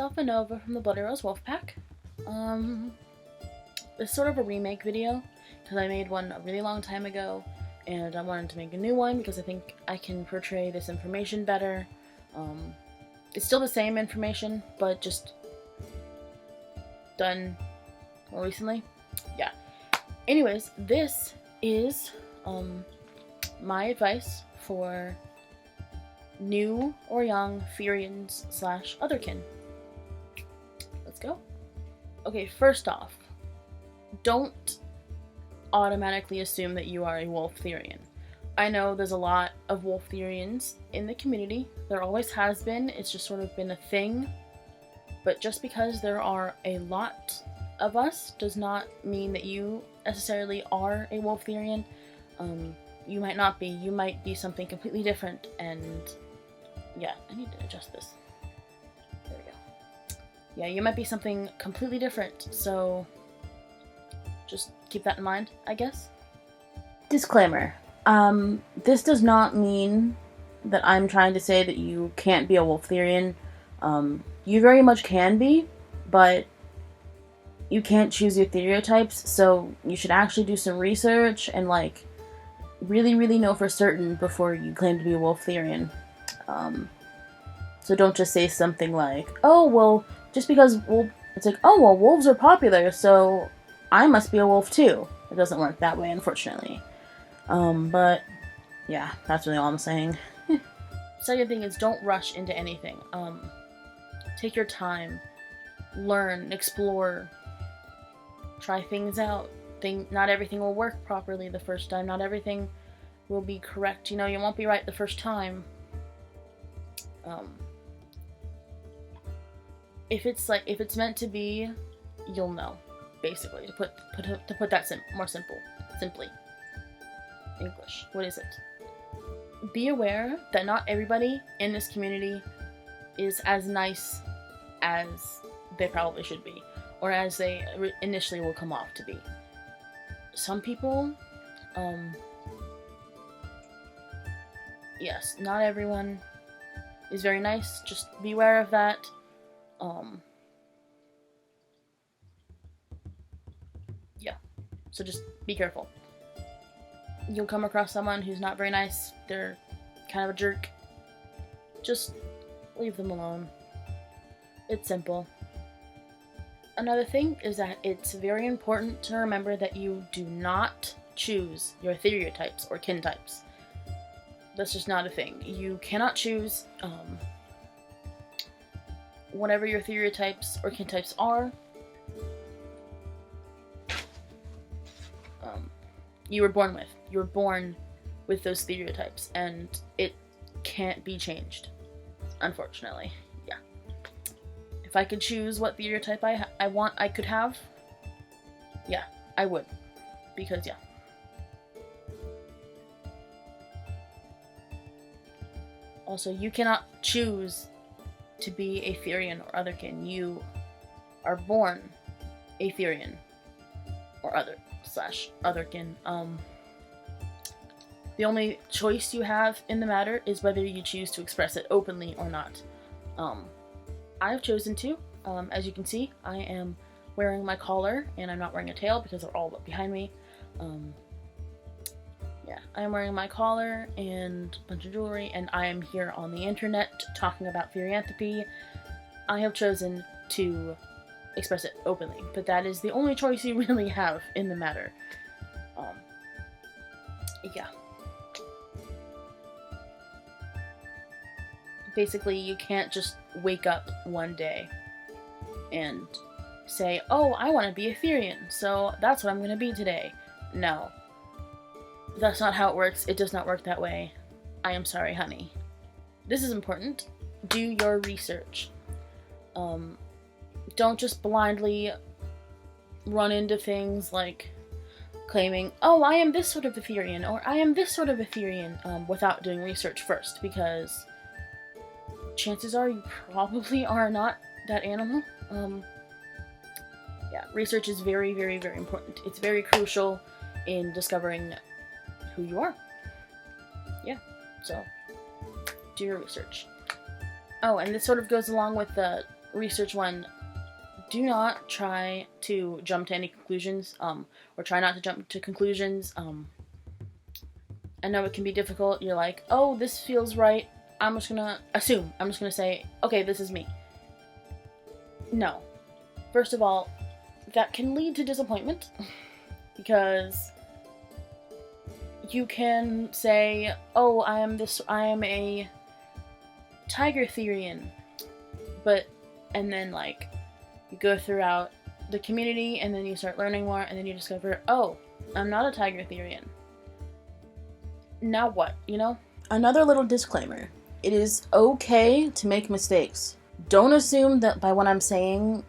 myself, a Nova from the Bloody Rose Wolfpack. It's sort of a remake video, because I made one a really long time ago, and I wanted to make a new one because I think I can portray this information better. It's still the same information, but just done more recently. Yeah. Anyways, this is my advice for new or young Therians / otherkin. Let's go. Okay, first off, don't automatically assume that you are a wolf Therian. I know there's a lot of wolf Therians in the community. There always has been. It's just sort of been a thing. But just because there are a lot of us does not mean that you necessarily are a wolf Therian. You might not be. You might be something completely different, and yeah, I need to adjust this. There we go. Yeah, you might be something completely different, so just keep that in mind, I guess. Disclaimer. This does not mean that I'm trying to say that you can't be a wolf Therian. You very much can be, but you can't choose your Theriotypes, so you should actually do some research and, like, really know for certain before you claim to be a wolf Therian. So don't just say something like, oh, well, just because it's like, oh, well, wolves are popular, so I must be a wolf too. It doesn't work that way, unfortunately. But yeah, that's really all I'm saying. Second thing is, don't rush into anything. Take your time, learn, explore, try things out. Not everything will work properly the first time. Not everything will be correct. You know, you won't be right the first time. If it's meant to be, you'll know. Basically, to put that simply. English. What is it? Be aware that not everybody in this community is as nice as they probably should be, or as they initially will come off to be. Some people, yes, not everyone is very nice. Just be aware of that. Yeah, so just be careful. You'll come across someone who's not very nice. They're kind of a jerk. Just leave them alone. It's simple. Another thing is that it's very important to remember that you do not choose your Theriotypes or kin types. That's just not a thing. You cannot choose whatever your Theriotypes or kin types are. You were born with. You were born with those Theriotypes, and it can't be changed, unfortunately. Yeah. If I could choose what Theriotype I could have, yeah, I would. Because, yeah. Also, you cannot choose to be a Therian or otherkin. You are born a Therian or otherkin. The only choice you have in the matter is whether you choose to express it openly or not. I've chosen to. As you can see, I am wearing my collar, and I'm not wearing a tail because they're all behind me. Yeah, I am wearing my collar and a bunch of jewelry, and I am here on the internet talking about Theriotype. I have chosen to express it openly, but that is the only choice you really have in the matter. Yeah. Basically, you can't just wake up one day and say, oh, I want to be a Therian, so that's what I'm going to be today. No. That's not how it works. It does not work that way. I am sorry, honey. This is important. Do your research. Don't just blindly run into things like claiming, oh, I am this sort of a Therian, or I am this sort of a Therian, without doing research first, because chances are you probably are not that animal. Yeah, research is very, very, very important. It's very crucial in discovering who you are. Yeah, so do your research. Oh, and this sort of goes along with the research one, do not try to jump to any conclusions, or try not to jump to conclusions. I know it can be difficult. You're like, oh, this feels right. I'm just gonna assume. I'm just gonna say, okay, this is me. No. First of all, that can lead to disappointment, because you can say, oh, I am a tiger Therian, and then, like, you go throughout the community, and then you start learning more, and then you discover, oh, I'm not a tiger Therian. Now what, you know? Another little disclaimer. It is okay to make mistakes. Don't assume that by what I'm saying,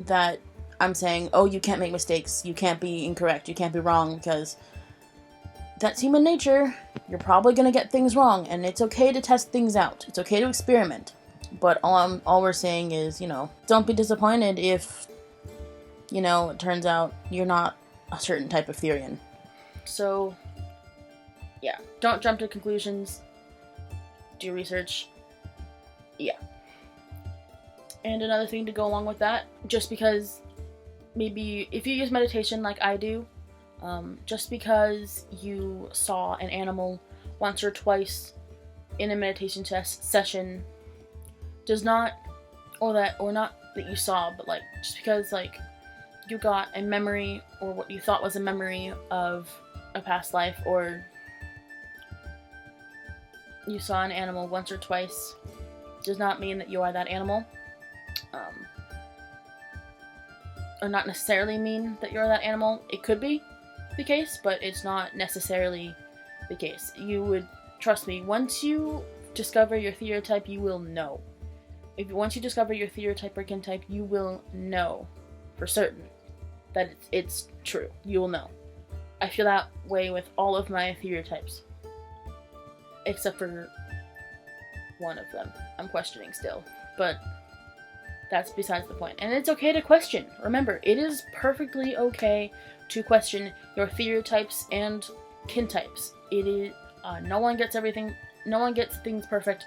that I'm saying, oh, you can't make mistakes, you can't be incorrect, you can't be wrong, because that's human nature. You're probably gonna get things wrong, and it's okay to test things out. It's okay to experiment. But all we're saying is, don't be disappointed if, it turns out you're not a certain type of Therian. So, yeah, don't jump to conclusions. Do research. Yeah. And another thing to go along with that, just because maybe if you use meditation like I do, just because you saw an animal once or twice in a meditation session does not, or not that you saw, but like just because like you got a memory or what you thought was a memory of a past life, or you saw an animal once or twice, does not mean that you are that animal. Or not necessarily mean that you're that animal. It could be the case, but it's not necessarily the case. You would, trust me, once you discover your Theriotype, you will know. Once you discover your Theriotype or kintype, you will know for certain that it's true. You will know. I feel that way with all of my Theriotypes, except for one of them. I'm questioning still, but that's besides the point. And it's okay to question. Remember, it is perfectly okay to question your Theriotypes and kintypes. It is no one gets things perfect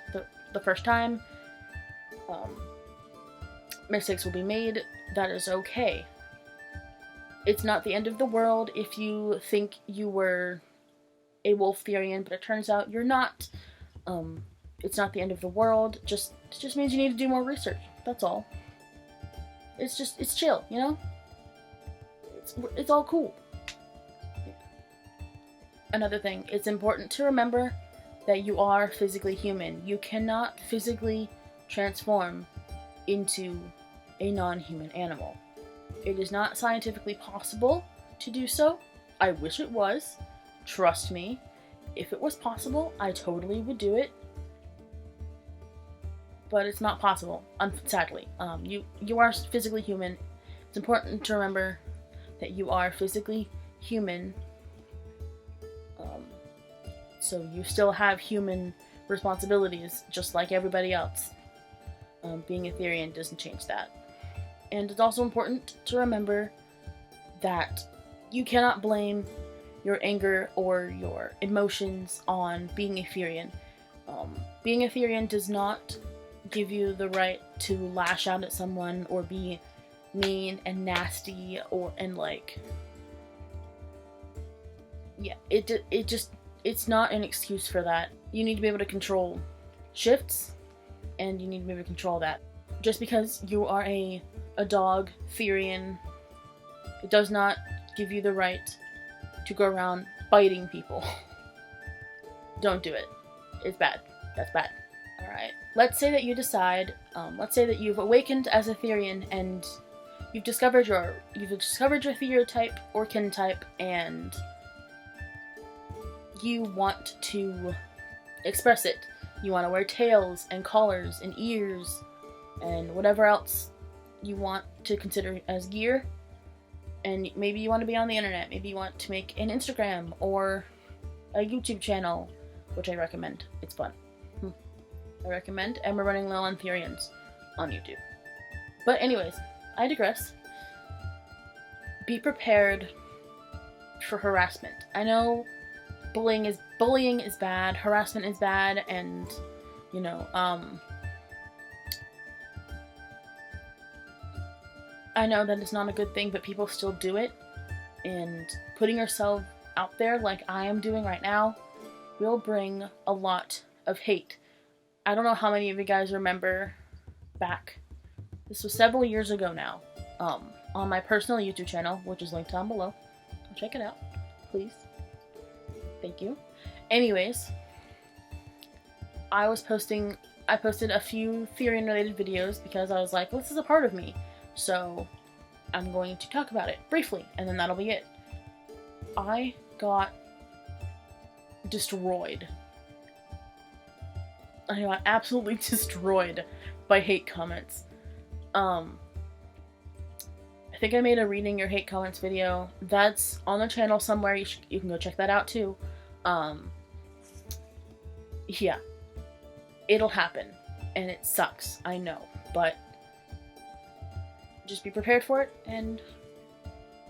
the first time. Mistakes will be made. That is okay. It's not the end of the world if you think you were a wolf Therian, but it turns out you're not. It's not the end of the world. It just means you need to do more research. That's all. It's chill, It's all cool. Another thing, it's important to remember that you are physically human. You cannot physically transform into a non-human animal. It is not scientifically possible to do so. I wish it was. Trust me. If it was possible, I totally would do it. But it's not possible, sadly. You are physically human. It's important to remember that you are physically human. So you still have human responsibilities, just like everybody else. Being a Therian doesn't change that. And it's also important to remember that you cannot blame your anger or your emotions on being a Therian. Being a Therian does not give you the right to lash out at someone or be mean and nasty it's not an excuse for that. You need to be able to control shifts, and you need to be able to control that. Just because you are a dog Therian, it does not give you the right to go around biting people. Don't do it. It's bad. That's bad. Alright, let's say that you decide, let's say that you've awakened as a Therian and you've discovered your Theriotype or kintype, and you want to express it. You want to wear tails and collars and ears and whatever else you want to consider as gear. And maybe you want to be on the internet. Maybe you want to make an Instagram or a YouTube channel, which I recommend. It's fun. I recommend, and we're running low on Therians on YouTube. But anyways, I digress. Be prepared for harassment. I know bullying is bad, harassment is bad, and I know that it's not a good thing, but people still do it, and putting yourself out there like I am doing right now will bring a lot of hate. I don't know how many of you guys remember back, this was several years ago now, on my personal YouTube channel, which is linked down below. Go check it out, please. Thank you. Anyways, I posted a few Therian related videos because I was like, well, this is a part of me, so I'm going to talk about it briefly, and then that'll be it. I got destroyed. I got absolutely destroyed by hate comments. I think I made a reading your hate comments video. That's on the channel somewhere. You can go check that out too. Yeah. It'll happen. And it sucks. I know. But just be prepared for it and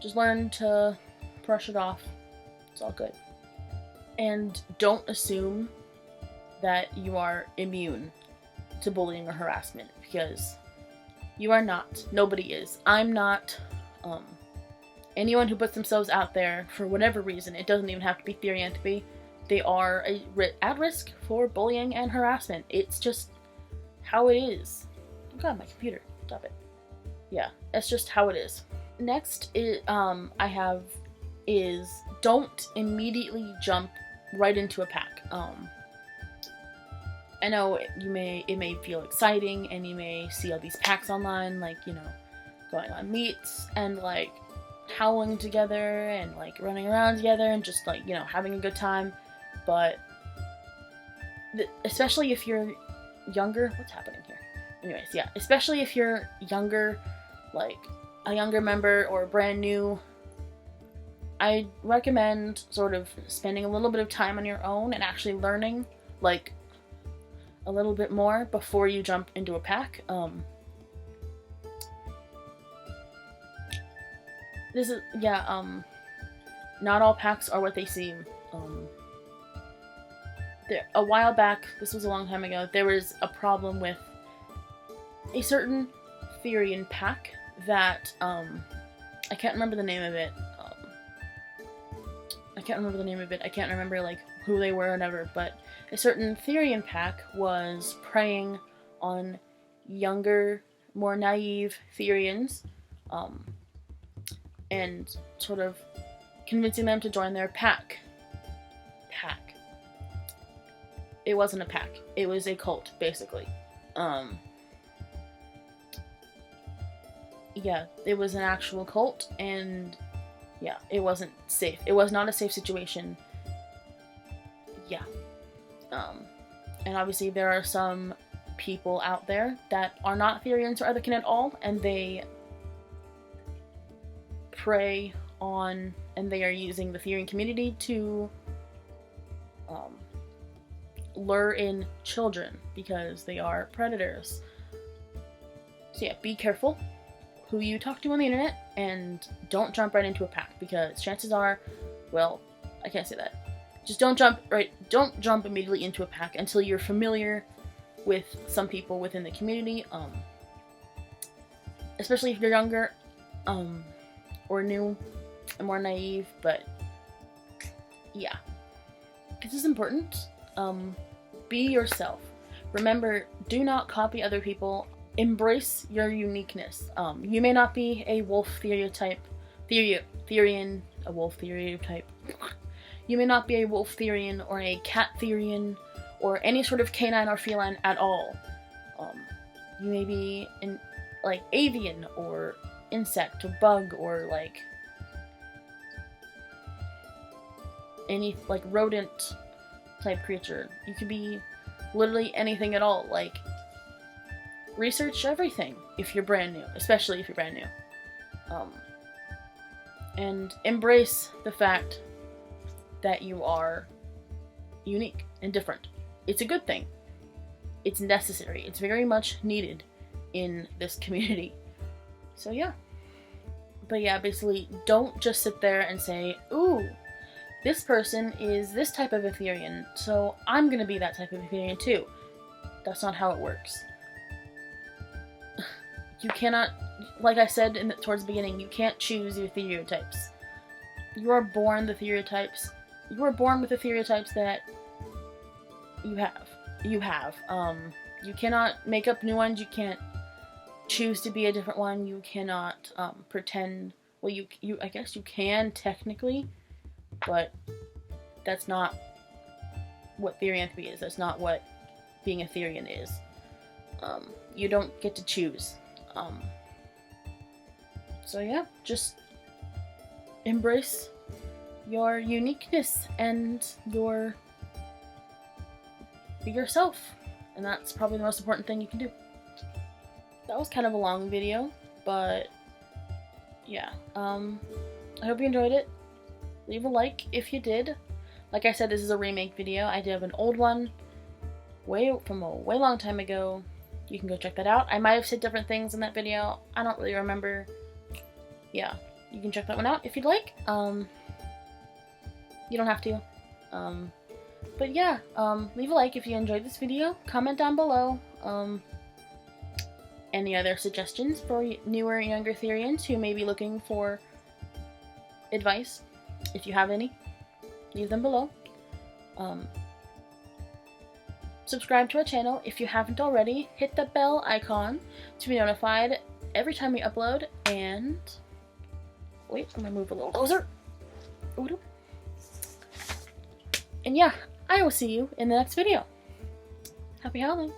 just learn to brush it off. It's all good. And don't assume that you are immune to bullying or harassment, because you are not. Nobody is. I'm not. Anyone who puts themselves out there for whatever reason, it doesn't even have to be Theriotype, they are at risk for bullying and harassment. It's just how it is. Oh god, my computer. Stop it. Yeah, that's just how it is. Next I have is don't immediately jump right into a pack. I know it may feel exciting, and you may see all these packs online, like, you know, going on meets and like howling together and like running around together and just like, you know, having a good time. But especially if you're younger, what's happening here? Anyways, yeah, especially if you're younger, like a younger member or brand new, I recommend sort of spending a little bit of time on your own and actually learning, like, a little bit more before you jump into a pack. Not all packs are what they seem. A while back, this was a long time ago, there was a problem with a certain Therian pack that, I can't remember the name of it. I can't remember, like, who they were or whatever, but a certain Therian pack was preying on younger, more naive Therians, and sort of convincing them to join their pack. It wasn't a pack. It was a cult, basically. Yeah, it was an actual cult, and yeah, it wasn't safe. It was not a safe situation. Yeah. And obviously there are some people out there that are not Therians or otherkin at all, and they prey on, and they are using the Therian community to lure in children because they are predators. So yeah, be careful who you talk to on the internet, and don't jump right into a pack, because chances are, well, I can't say that. Just don't jump immediately into a pack until you're familiar with some people within the community, especially if you're younger, or new and more naive. But yeah, this is important. Be yourself. Remember, do not copy other people. Embrace your uniqueness. You may not be a wolf Therian, a wolf Theriotype. You may not be a wolf Therian or a cat Therian or any sort of canine or feline at all. You may be like avian or insect or bug or like any like rodent type creature. You could be literally anything at all. Like, research everything if you're brand new, especially if you're brand new. And embrace the fact that you are unique and different. It's a good thing. It's necessary. It's very much needed in this community. So yeah. But yeah, basically, don't just sit there and say, ooh, this person is this type of Therian, so I'm gonna be that type of Therian too. That's not how it works. You cannot like I said towards the beginning, you can't choose your Theriotypes. You are born the Theriotypes. You are born with the Theriotypes that you have. You cannot make up new ones. You can't choose to be a different one. You cannot pretend. Well, I guess you can technically, but that's not what Therianthropy is. That's not what being a Therian is. You don't get to choose. So yeah, just embrace your uniqueness and be yourself. And that's probably the most important thing you can do. That was kind of a long video, but yeah. I hope you enjoyed it. Leave a like if you did. Like I said, this is a remake video. I did have an old one from a way long time ago. You can go check that out. I might have said different things in that video. I don't really remember. Yeah, you can check that one out if you'd like. You don't have to. But yeah, leave a like if you enjoyed this video. Comment down below any other suggestions for newer and younger Therians who may be looking for advice. If you have any, leave them below. Subscribe to our channel if you haven't already. Hit the bell icon to be notified every time we upload. And wait, I'm gonna move a little closer. And yeah, I will see you in the next video. Happy Halloween!